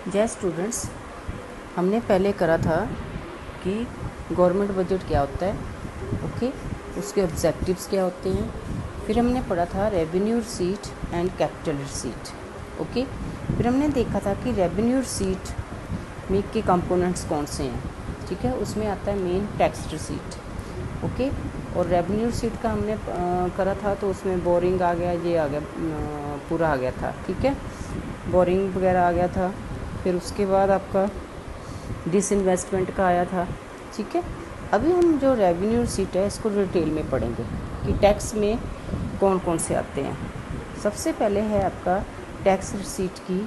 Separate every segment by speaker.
Speaker 1: जय स्टूडेंट्स, हमने पहले करा था कि गवर्नमेंट बजट क्या होता है, ओके, उसके ऑब्जेक्टिव्स क्या होते हैं। फिर हमने पढ़ा था revenue receipt and capital receipt, okay. फिर हमने देखा था कि रेवेन्यू रिसीट में के कंपोनेंट्स कौन से हैं, ठीक है। उसमें आता है मेन टैक्स रिसीट, ओके। और रेवेन्यू रिसीट का हमने करा था तो उसमें बोरिंग आ गया, ये आ गया, पूरा आ गया था, ठीक है, बोरिंग वगैरह आ गया था। फिर उसके बाद आपका डिसइन्वेस्टमेंट का आया था, ठीक है। अभी हम जो रेवेन्यू रिसीट है इसको डिटेल में पढ़ेंगे कि टैक्स में कौन कौन से आते हैं। सबसे पहले है आपका टैक्स रिसीट की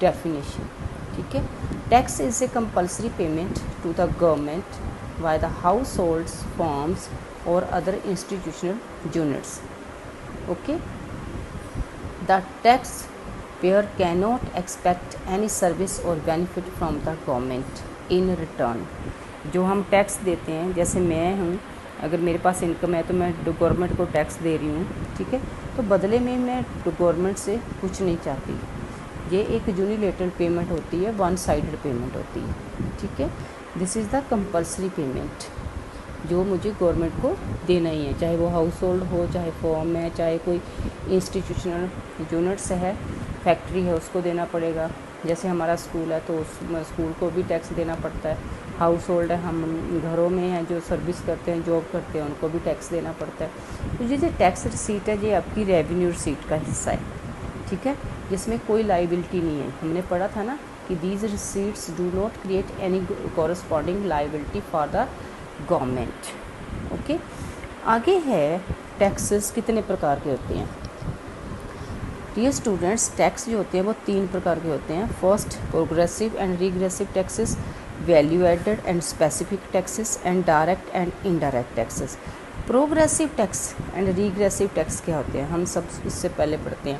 Speaker 1: डेफिनेशन, ठीक है। Tax is a compulsory payment to the government by the households firms और other institutional units, okay. The taxpayer cannot expect any service or benefit from the government in return। जो हम tax देते हैं, जैसे मैं हूँ, अगर मेरे पास इनकम है तो मैं गवर्नमेंट को टैक्स दे रही हूँ, ठीक है, तो बदले में मैं गवर्नमेंट से कुछ नहीं चाहती। ये एक यूनिलेटरल पेमेंट होती है, वन साइडेड पेमेंट होती है, ठीक है। This is the compulsory payment जो मुझे गवर्नमेंट को देना ही है, चाहे वो हाउस होल्ड हो, चाहे फॉर्म है, चाहे कोई इंस्टीट्यूशनल यूनिट्स है, फैक्ट्री है, उसको देना पड़ेगा। जैसे हमारा स्कूल है तो उस स्कूल को भी टैक्स देना पड़ता है। हाउस होल्ड है, हम घरों में हैं जो सर्विस करते हैं, जॉब करते हैं, उनको भी टैक्स देना पड़ता है। तो ये जो टैक्स रिसीट है ये आपकी रेवेन्यू रिसीट का हिस्सा है, ठीक है, जिसमें कोई लाइबिलिटी नहीं है। हमने पढ़ा था ना कि these receipts do not create any corresponding liability for the government, okay. आगे है टैक्सेस कितने प्रकार के होते हैं। डियर स्टूडेंट्स, टैक्स जो होते हैं वो 3 प्रकार के होते हैं। First, progressive and regressive taxes, value added and specific taxes, and direct and indirect taxes. Progressive tax and regressive tax क्या होते हैं, हम सब इससे पहले पढ़ते हैं।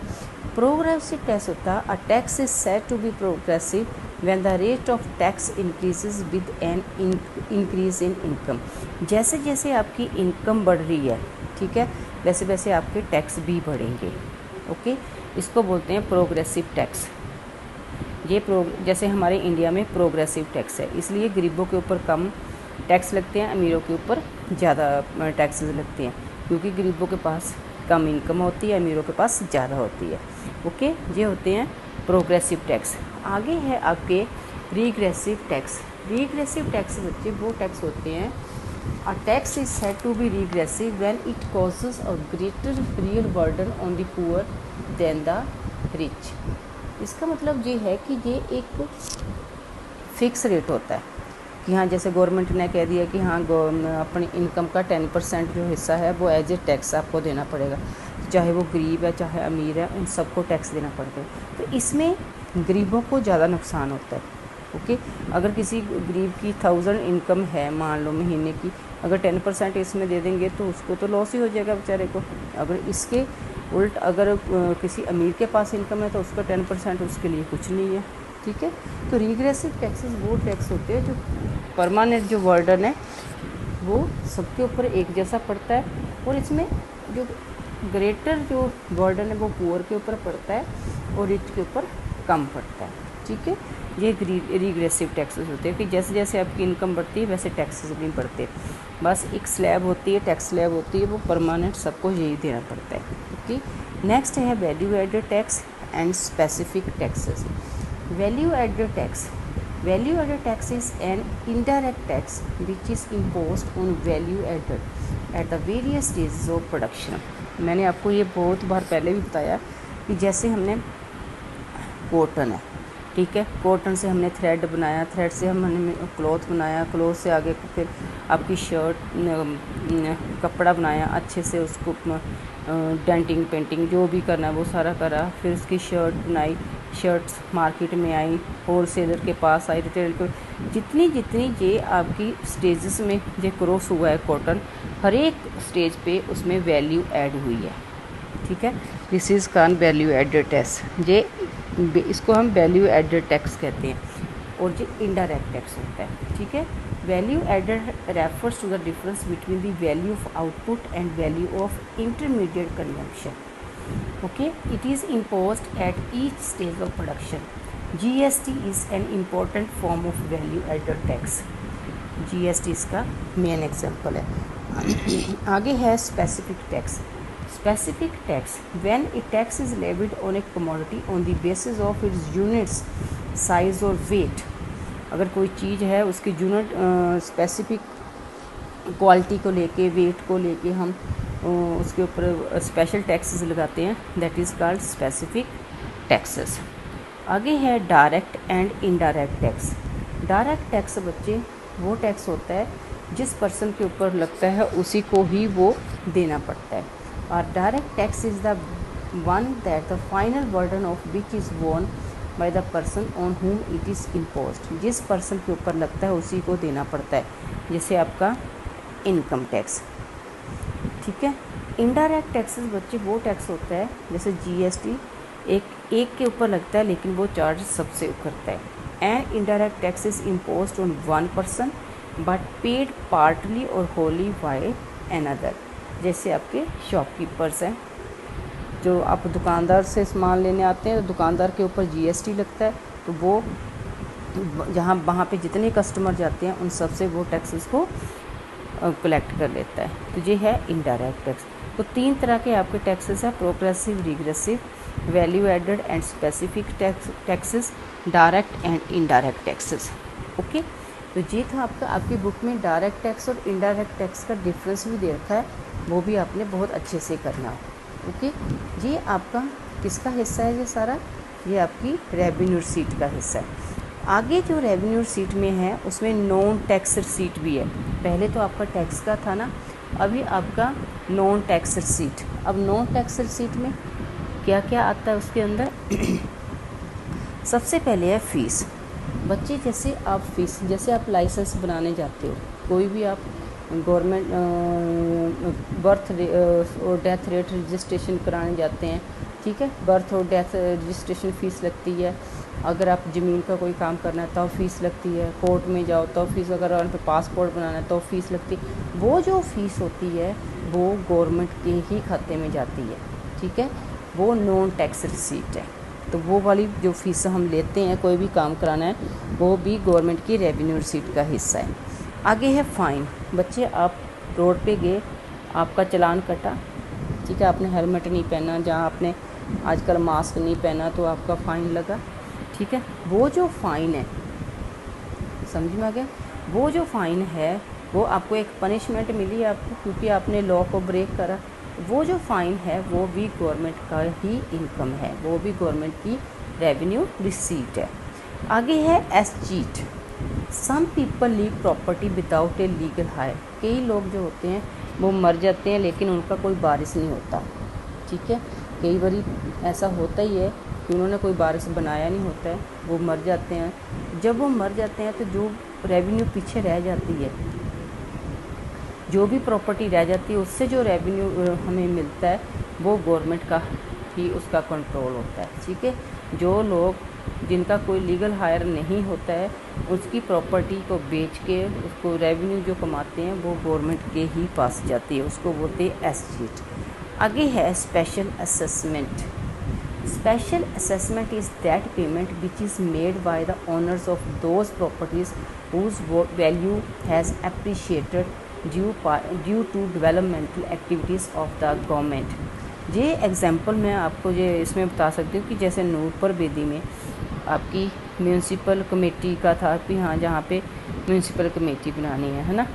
Speaker 1: प्रोग्रेसिव टैक्स होता है, a tax is said to be progressive when the rate of tax increases with an increase in income. जैसे जैसे आपकी इनकम बढ़ रही है, ठीक है, वैसे वैसे आपके टैक्स भी बढ़ेंगे, ओके। इसको बोलते हैं प्रोग्रेसिव टैक्स। ये जैसे हमारे इंडिया में प्रोग्रेसिव टैक्स है, इसलिए गरीबों के ऊपर कम टैक्स लगते हैं, अमीरों के ऊपर ज़्यादा टैक्सेस लगते हैं, क्योंकि गरीबों के पास कम इनकम होती है, अमीरों के पास ज़्यादा होती है, ओके। ये होते हैं प्रोग्रेसिव टैक्स। आगे है आपके रिग्रेसिव टैक्स। रिग्रेसिव टैक्स बच्चे वो टैक्स होते हैं, a tax is said to be regressive when it causes a greater real burden on the poor than the rich। इसका मतलब ये है कि ये एक फिक्स रेट होता है कि हाँ, जैसे गवर्नमेंट ने कह दिया कि हाँ, अपनी इनकम का 10% जो हिस्सा है वो एज ए टैक्स आपको देना पड़ेगा, चाहे वो गरीब है चाहे अमीर है, उन सबको टैक्स देना पड़ता है। तो इसमें गरीबों को ज़्यादा नुकसान होता है, ओके। अगर किसी गरीब की 1000 इनकम है, मान लो महीने की, अगर 10% इसमें दे देंगे तो उसको तो लॉस ही हो जाएगा बेचारे को। अगर इसके उल्ट अगर किसी अमीर के पास इनकम है तो उसका 10% उसके लिए कुछ नहीं है, ठीक है। तो रिग्रेसिव टैक्सेस वो टैक्स होते हैं जो परमानेंट जो बर्डन है वो सबके ऊपर एक जैसा पड़ता है, और इसमें जो ग्रेटर जो बर्डन है वो पुअर के ऊपर पड़ता है और रिच के ऊपर कम पड़ता है, ठीक है। ये रिग्रेसिव टैक्सेस होते हैं कि जैसे जैसे आपकी इनकम बढ़ती है वैसे टैक्सेस नहीं बढ़ते, बस एक स्लैब होती है, टैक्स स्लैब होती है, वो परमानेंट सबको यही देना पड़ता है, ओके। नेक्स्ट है value added tax and specific taxes. Value added tax, value added tax is an indirect tax which is imposed on value added at the various stages of production. मैंने आपको ये बहुत बार पहले भी बताया कि जैसे हमने कॉटन है, ठीक है, कॉटन से हमने थ्रेड बनाया, थ्रेड से हमने क्लॉथ बनाया, क्लॉथ से आगे फिर आपकी शर्ट कपड़ा बनाया, अच्छे से उसको डेंटिंग पेंटिंग जो भी करना है वो सारा करा, फिर उसकी शर्ट बनाई, शर्ट्स मार्केट में आई, होल सेलर के पास आई, रिटेल को, जितनी जितनी ये आपकी स्टेजेस में ये क्रॉस हुआ है कॉटन, हर एक स्टेज पे उसमें वैल्यू ऐड हुई है, ठीक है। This is called value added tax. ये इसको हम वैल्यू एडेड टैक्स कहते हैं, और ये इनडायरेक्ट टैक्स होता है, ठीक है। Value added refers to the difference between the value of output and value of intermediate consumption, okay. It is imposed at each stage of production. GST is an important form of value added tax. GST इसका main example है। आगे है specific tax. Specific tax when a tax is levied on a commodity on the basis of its units size और weight. अगर कोई चीज़ है उसकी unit specific quality को लेके, वेट को लेके हम उसके ऊपर स्पेशल टैक्सेस लगाते हैं, that is called specific taxes. आगे है direct and indirect tax. Direct tax बच्चे वो टैक्स होता है जिस पर्सन के ऊपर लगता है उसी को ही वो देना पड़ता है, और direct tax is the one that the final burden of which is borne by the person on whom it is imposed. जिस पर्सन के ऊपर लगता है उसी को देना पड़ता है, जैसे आपका इनकम टैक्स, ठीक है। इनडायरेक्ट टैक्सेस बच्चे वो टैक्स होता है जैसे GST एक के ऊपर लगता है लेकिन वो चार्ज सबसे करता है। And indirect tax is imposed on one person but paid partly और होली बाय अनदर। जैसे आपके शॉपकीपर्स हैं, जो आप दुकानदार से सामान लेने आते हैं तो दुकानदार के ऊपर GST लगता है, तो वो वहाँ पे जितने कस्टमर जाते हैं उन सबसे वो टैक्सेस को कलेक्ट कर लेता है। तो ये है इनडायरेक्ट टैक्स। तो 3 तरह के आपके टैक्सेस हैं, progressive, regressive, value added and specific taxes, direct and indirect taxes. Okay, तो ये था आपका, आपकी बुक में डायरेक्ट टैक्स और इनडायरेक्ट टैक्स का डिफरेंस भी दे रखा है, वो भी आपने बहुत अच्छे से करना हो। ओके, ये आपका किसका हिस्सा है? ये सारा ये आपकी रेवेन्यू रिसीट का हिस्सा है। आगे जो रेवेन्यू रिसीट में है उसमें नॉन टैक्स रिसीट भी है। पहले तो आपका टैक्स का था ना, अभी आपका नॉन टैक्स रिसीट। अब नॉन टैक्स रिसीट में क्या क्या आता है उसके अंदर? सबसे पहले है फ़ीस। बच्चे जैसे आप फ़ीस, जैसे आप लाइसेंस बनाने जाते हो, कोई भी आप गवर्नमेंट बर्थ और डेथ रेट रजिस्ट्रेशन कराने जाते हैं, ठीक है, बर्थ और डेथ रजिस्ट्रेशन फ़ीस लगती है। अगर आप ज़मीन का कोई काम करना है तो फ़ीस लगती है। कोर्ट में जाओ तो फ़ीस, अगर आप पासपोर्ट बनाना है तो फ़ीस लगती है। वो जो फ़ीस होती है वो गवर्नमेंट के ही खाते में जाती है, ठीक है, वो नॉन टैक्स रिसीट है। तो वो वाली जो फ़ीस हम लेते हैं कोई भी काम कराना है, वो भी गवर्नमेंट की रेवेन्यू रिसीट का हिस्सा है। आगे है फ़ाइन। बच्चे आप रोड पे गए, आपका चालान कटा, ठीक है, आपने हेलमेट नहीं पहना, जहाँ आपने आजकल मास्क नहीं पहना तो आपका फ़ाइन लगा, ठीक है। वो जो फ़ाइन है, समझ में आ गया? वो जो फ़ाइन है वो आपको एक पनिशमेंट मिली आपको क्योंकि आपने लॉ को ब्रेक करा। वो जो फ़ाइन है वो भी गवर्नमेंट का ही इनकम है, वो भी गवर्नमेंट की रेवेन्यू रिसीट है। आगे है escheat. Some people leave property without a legal heir. कई लोग जो होते हैं वो मर जाते हैं लेकिन उनका कोई वारिस नहीं होता, ठीक है। कई बार ऐसा होता ही है कि उन्होंने कोई वारिस बनाया नहीं होता है, वो मर जाते हैं। जब वो मर जाते हैं तो जो रेवेन्यू पीछे रह जाती है, जो भी प्रॉपर्टी रह जाती है, उससे जो रेवेन्यू हमें मिलता है वो गवर्नमेंट का ही उसका कंट्रोल होता है, ठीक है। जो लोग जिनका कोई लीगल हायर नहीं होता है उसकी प्रॉपर्टी को बेच के उसको रेवेन्यू जो कमाते हैं वो गवर्नमेंट के ही पास जाती है, उसको बोलते हैं एस्चीट। आगे है special assessment. Special assessment is that payment which is made by the owners of those properties whose value has appreciated due to developmental activities of the government. ये एग्जांपल मैं आपको ये इसमें बता सकती हूँ कि जैसे नूरपुर बेदी में आपकी म्यूनसिपल कमेटी का था कि हाँ, जहाँ पे म्यूनसिपल कमेटी बनानी है ना,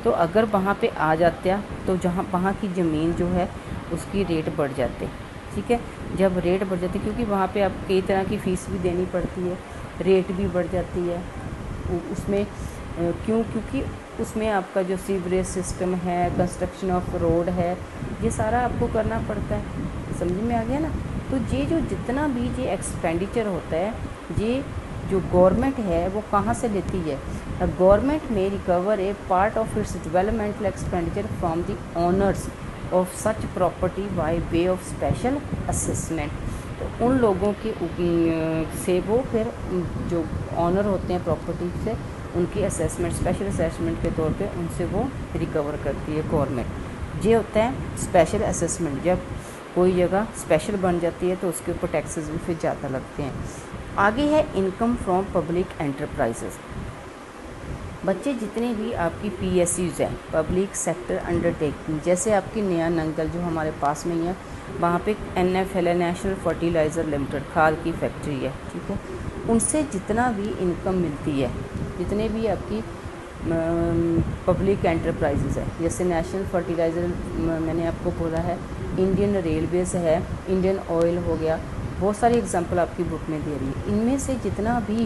Speaker 1: तो अगर वहाँ पे आ जाते तो जहाँ वहाँ की ज़मीन जो है उसकी रेट बढ़ जाते, ठीक है। जब रेट बढ़ जाती, क्योंकि वहाँ पे आप कई तरह की फ़ीस भी देनी पड़ती है, रेट भी बढ़ जाती है उसमें। क्योंकि उसमें आपका जो सीवरेज सिस्टम है, कंस्ट्रक्शन ऑफ रोड है, ये सारा आपको करना पड़ता है, समझ में आ गया ना। तो ये जो जितना भी ये एक्सपेंडिचर होता है, ये जो गवर्नमेंट है वो कहाँ से लेती है? द गवर्नमेंट में recover A part of its developmental expenditure from the owners of such property by way of special assessment. तो उन लोगों के से वो फिर जो ऑनर होते हैं प्रॉपर्टी से, उनकी असेसमेंट, स्पेशल असेसमेंट के तौर पे उनसे वो रिकवर करती है गवर्नमेंट। ये होता है स्पेशल असेसमेंट। जब कोई जगह स्पेशल बन जाती है तो उसके ऊपर टैक्सेस भी फिर ज़्यादा लगते हैं। आगे है इनकम फ्रॉम पब्लिक एंटरप्राइजेस। बच्चे जितने भी आपकी PSUs हैं, पब्लिक सेक्टर अंडरटेकिंग, जैसे आपकी नया नंगल जो हमारे पास में ही है, वहाँ पे NFL है, नेशनल फर्टिलाइज़र लिमिटेड, खाद की फैक्ट्री है, ठीक है। उनसे जितना भी इनकम मिलती है, जितने भी आपकी पब्लिक एंटरप्राइजेज़ है, जैसे नेशनल फर्टिलाइज़र मैंने आपको बोला है, इंडियन रेलवेज़ है, इंडियन ऑयल हो गया, बहुत सारी एग्जांपल आपकी बुक में दे रही है। इनमें से जितना भी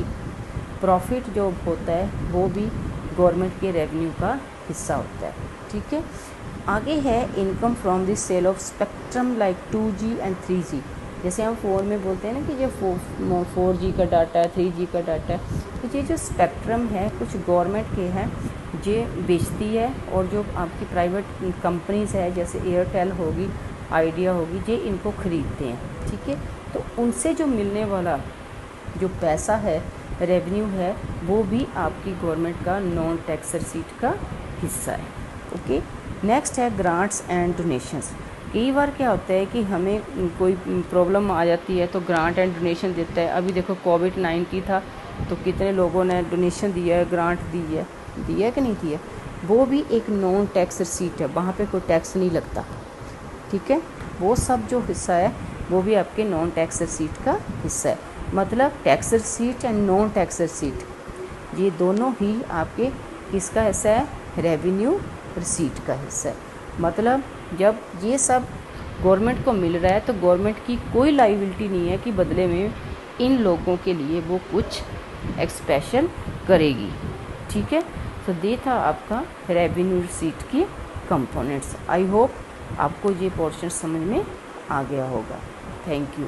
Speaker 1: प्रॉफिट जो होता है वो भी गवर्नमेंट के रेवेन्यू का हिस्सा होता है, ठीक है। आगे है income from the sale of spectrum like 2G and 3G। जैसे हम फ़ोन में बोलते हैं ना कि जो 4G का डाटा है, 3G का डाटा है, तो ये जो स्पेक्ट्रम है कुछ गवर्नमेंट के हैं, ये बेचती है, और जो आपकी प्राइवेट कंपनीज़ है जैसे एयरटेल होगी, आइडिया होगी, ये इनको ख़रीदते हैं, ठीक है। तो उनसे जो मिलने वाला जो पैसा है, रेवेन्यू है, वो भी आपकी गवर्नमेंट का नॉन टैक्स रिसीट का हिस्सा है, ओके। नेक्स्ट है ग्रांट्स एंड डोनेशंस। कई बार क्या होता है कि हमें कोई प्रॉब्लम आ जाती है तो ग्रांट एंड डोनेशन देता है। अभी देखो कोविड-19 था तो कितने लोगों ने डोनेशन दिया है, ग्रांट दी है कि नहीं दी है, वो भी एक नॉन टैक्स रिसीट है, वहाँ पे कोई टैक्स नहीं लगता, ठीक है। वो सब जो हिस्सा है वो भी आपके नॉन टैक्स रिसीट का हिस्सा है। मतलब tax receipt and non tax receipt, ये दोनों ही आपके किसका हिस्सा है, रेवेन्यू रिसीट का हिस्सा है। मतलब जब ये सब गवर्नमेंट को मिल रहा है तो गवर्नमेंट की कोई लायबिलिटी नहीं है कि बदले में इन लोगों के लिए वो कुछ स्पेशल करेगी, ठीक है। तो ये था आपका रेवेन्यू रिसीट की कंपोनेंट्स। आई होप आपको ये पोर्शन समझ में आ गया होगा। Thank you.